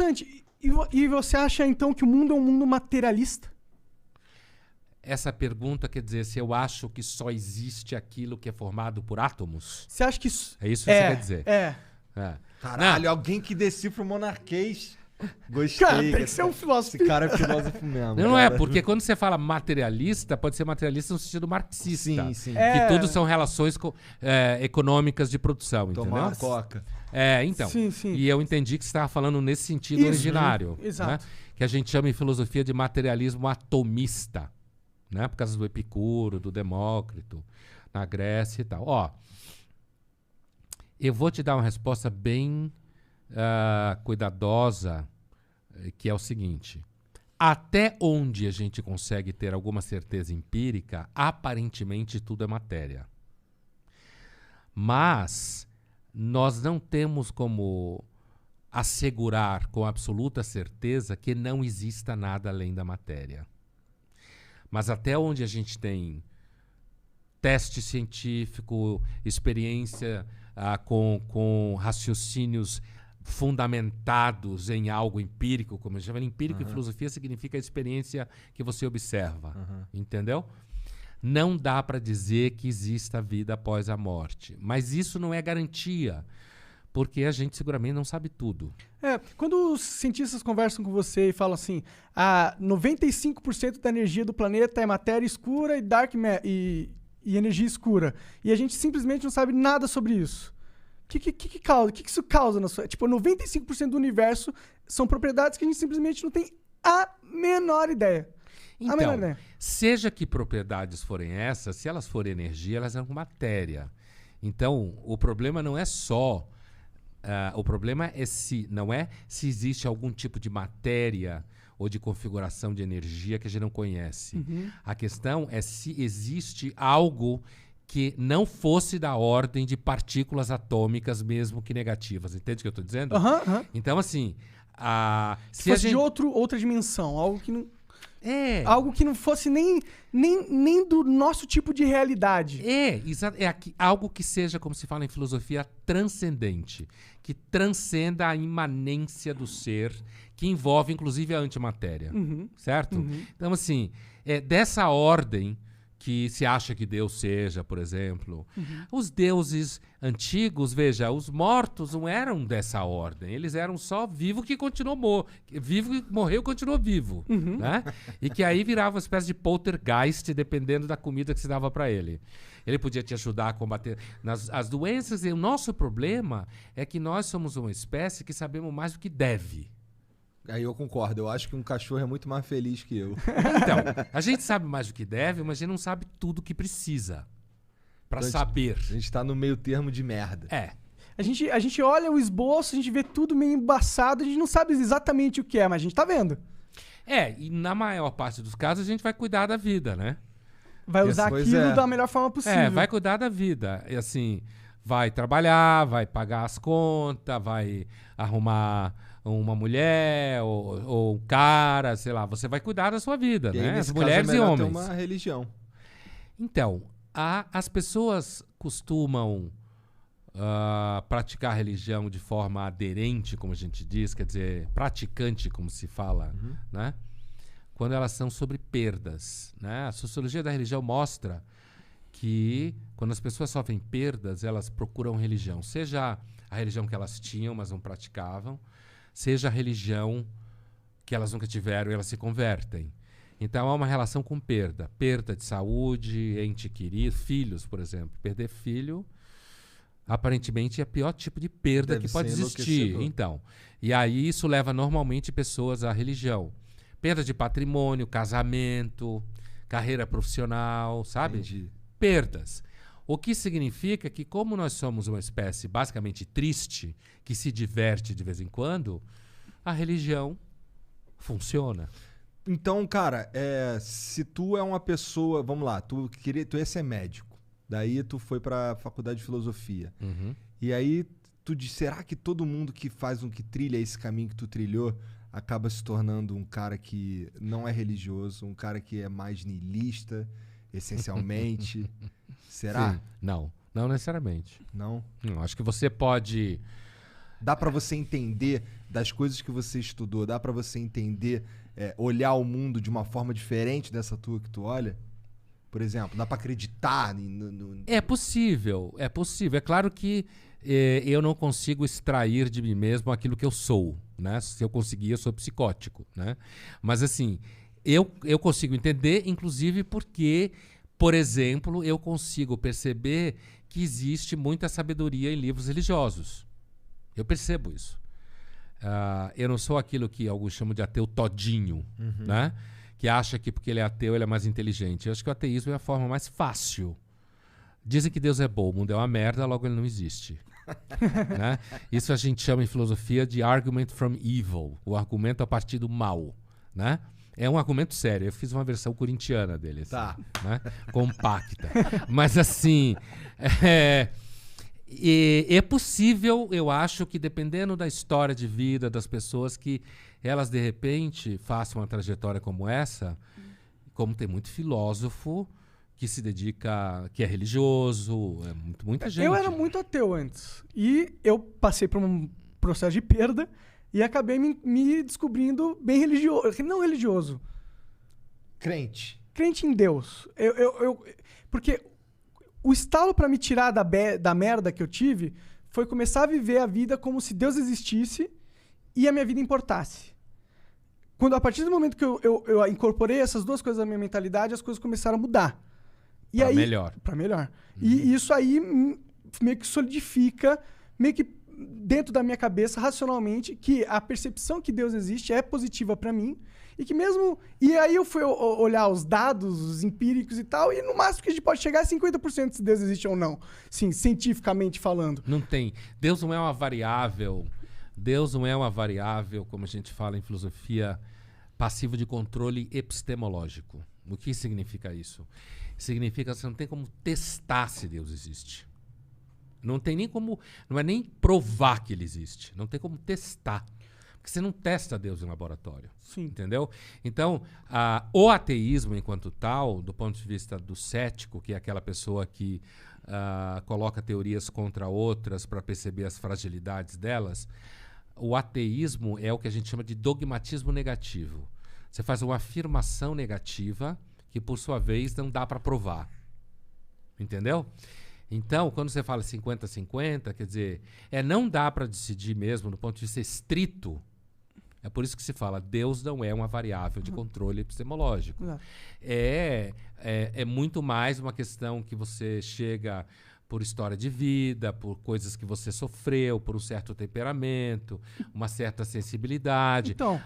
interessante. E você acha, então, que o mundo é um mundo materialista? Essa pergunta quer dizer se eu acho que só existe aquilo que é formado por átomos? Você acha que isso... É isso que você quer dizer? É. Caralho, alguém que decifra o monarquês. Gostei. Cara, tem que ser um filósofo. Esse cara é filósofo mesmo. Não é, porque quando você fala materialista, pode ser materialista no sentido marxista. Sim, sim. Que tudo são relações econômicas de produção, Tomar entendeu? uma coca. Então. Sim, sim. E eu entendi que você estava falando nesse sentido Isso, originário. exato. Né? Que a gente chama em filosofia de materialismo atomista. Né? Por causa do Epicuro, do Demócrito, na Grécia e tal. Ó, eu vou te dar uma resposta bem cuidadosa, que é o seguinte. Até onde a gente consegue ter alguma certeza empírica, aparentemente tudo é matéria. Mas nós não temos como assegurar com absoluta certeza que não exista nada além da matéria. Mas até onde a gente tem teste científico, experiência com raciocínios fundamentados em algo empírico, como eu já falei, empírico em filosofia significa a experiência que você observa, entendeu? Não dá para dizer que exista vida após a morte, mas isso não é garantia, porque a gente seguramente não sabe tudo. Quando os cientistas conversam com você e falam assim, 95% da energia do planeta é matéria escura e e energia escura, e a gente simplesmente não sabe nada sobre isso. O que causa? O que isso causa na sua... Tipo, 95% do universo são propriedades que a gente simplesmente não tem a menor ideia. Então, seja que propriedades forem essas, se elas forem energia, elas são matéria. Então, o problema não é só... o problema é não é se existe algum tipo de matéria ou de configuração de energia que a gente não conhece. A questão é se existe algo que não fosse da ordem de partículas atômicas, mesmo que negativas. Entende o que eu estou dizendo? Então, assim... se fosse de outra dimensão, algo que não... Algo que não fosse nem do nosso tipo de realidade. Algo que seja, como se fala em filosofia, transcendente. Que transcenda a imanência do ser, que envolve, inclusive, a antimatéria. Certo? Então, assim, dessa ordem que se acha que Deus seja, por exemplo. Os deuses antigos, veja, os mortos não eram dessa ordem. Eles eram só vivo que continuou vivo que morreu e continuou vivo. Né? E que aí virava uma espécie de poltergeist, dependendo da comida que se dava para ele. Ele podia te ajudar a combater as doenças. E o nosso problema é que nós somos uma espécie que sabemos mais do que deve. Aí eu concordo, eu acho que um cachorro é muito mais feliz que eu. Então, a gente sabe mais do que deve, mas a gente não sabe tudo o que precisa pra saber. A gente tá no meio termo de merda. A gente olha o esboço, a gente vê tudo meio embaçado, a gente não sabe exatamente o que é, mas a gente tá vendo. E na maior parte dos casos a gente vai cuidar da vida, né? Vai usar aquilo da melhor forma possível. Vai cuidar da vida. E assim, vai trabalhar, vai pagar as contas, vai arrumar uma mulher ou um cara, sei lá, você vai cuidar da sua vida, né? As mulheres e homens. Ter uma religião. Então, as pessoas costumam praticar religião de forma aderente, como a gente diz, quer dizer, praticante, como se fala, né? Quando elas são sobre perdas, né? A sociologia da religião mostra que quando as pessoas sofrem perdas, elas procuram religião, seja a religião que elas tinham, mas não praticavam, seja a religião que elas nunca tiveram e elas se convertem. Então, há uma relação com perda. Perda de saúde, ente querido, filhos, por exemplo. Perder filho, aparentemente, é o pior tipo de perda que pode existir. Então, e aí isso leva normalmente pessoas à religião. Perda de patrimônio, casamento, carreira profissional, sabe? Entendi. Perdas. O que significa que, como nós somos uma espécie basicamente triste, que se diverte de vez em quando, a religião funciona. Então, cara, se tu é uma pessoa... Vamos lá, tu ia ser médico. Daí tu foi pra faculdade de filosofia. E aí tu diz, será que todo mundo que trilha esse caminho que tu trilhou acaba se tornando um cara que não é religioso, um cara que é mais niilista, essencialmente? Será? Sim. Não necessariamente. Não? Acho que você pode Dá pra você entender das coisas que você estudou? Dá pra você entender, olhar o mundo de uma forma diferente dessa tua que tu olha? Por exemplo, dá pra acreditar no... É possível, é possível. É claro que eu não consigo extrair de mim mesmo aquilo que eu sou, né? Se eu conseguir, eu sou psicótico, né? Mas assim, eu consigo entender, inclusive porque, por exemplo, eu consigo perceber que existe muita sabedoria em livros religiosos. Eu percebo isso. Eu não sou aquilo que alguns chamam de ateu todinho, né? Que acha que porque ele é ateu ele é mais inteligente. Eu acho que o ateísmo é a forma mais fácil. Dizem que Deus é bom, o mundo é uma merda, logo ele não existe. Né? Isso a gente chama em filosofia de argument from evil, o argumento a partir do mal. Né? É um argumento sério. Eu fiz uma versão corintiana dele. Assim, Tá. né? Compacta. Mas assim... é possível, eu acho, que dependendo da história de vida das pessoas, que elas de repente façam uma trajetória como essa, como tem muito filósofo que se dedica, que é religioso, muita gente. Eu era muito ateu antes. E eu passei por um processo de perda e acabei me descobrindo bem religioso. Não religioso. Crente. Crente em Deus. Porque o estalo pra me tirar da merda que eu tive foi começar a viver a vida como se Deus existisse e a minha vida importasse. A partir do momento que eu incorporei essas duas coisas na minha mentalidade, as coisas começaram a mudar. Pra melhor. E isso aí meio que solidifica, meio que dentro da minha cabeça, racionalmente, que a percepção que Deus existe é positiva pra mim. E que mesmo... E aí eu fui olhar os dados, os empíricos e tal, e no máximo que a gente pode chegar é 50% se Deus existe ou não. Sim, cientificamente falando. Não tem. Deus não é uma variável. Deus não é uma variável, como a gente fala em filosofia, passivo de controle epistemológico. O que significa isso? Significa que você não tem como testar se Deus existe. Não tem nem como... Não é nem provar que ele existe. Não tem como testar. Porque você não testa Deus em laboratório. Sim. Entendeu? Então, o ateísmo, enquanto tal, do ponto de vista do cético, que é aquela pessoa que coloca teorias contra outras para perceber as fragilidades delas, o ateísmo é o que a gente chama de dogmatismo negativo. Você faz uma afirmação negativa que, por sua vez, não dá para provar. Entendeu? Então, quando você fala 50-50, quer dizer, não dá para decidir mesmo, do ponto de vista estrito. É por isso que se fala, Deus não é uma variável de controle epistemológico. É muito mais uma questão que você chega por história de vida, por coisas que você sofreu, por um certo temperamento, uma certa sensibilidade. Então,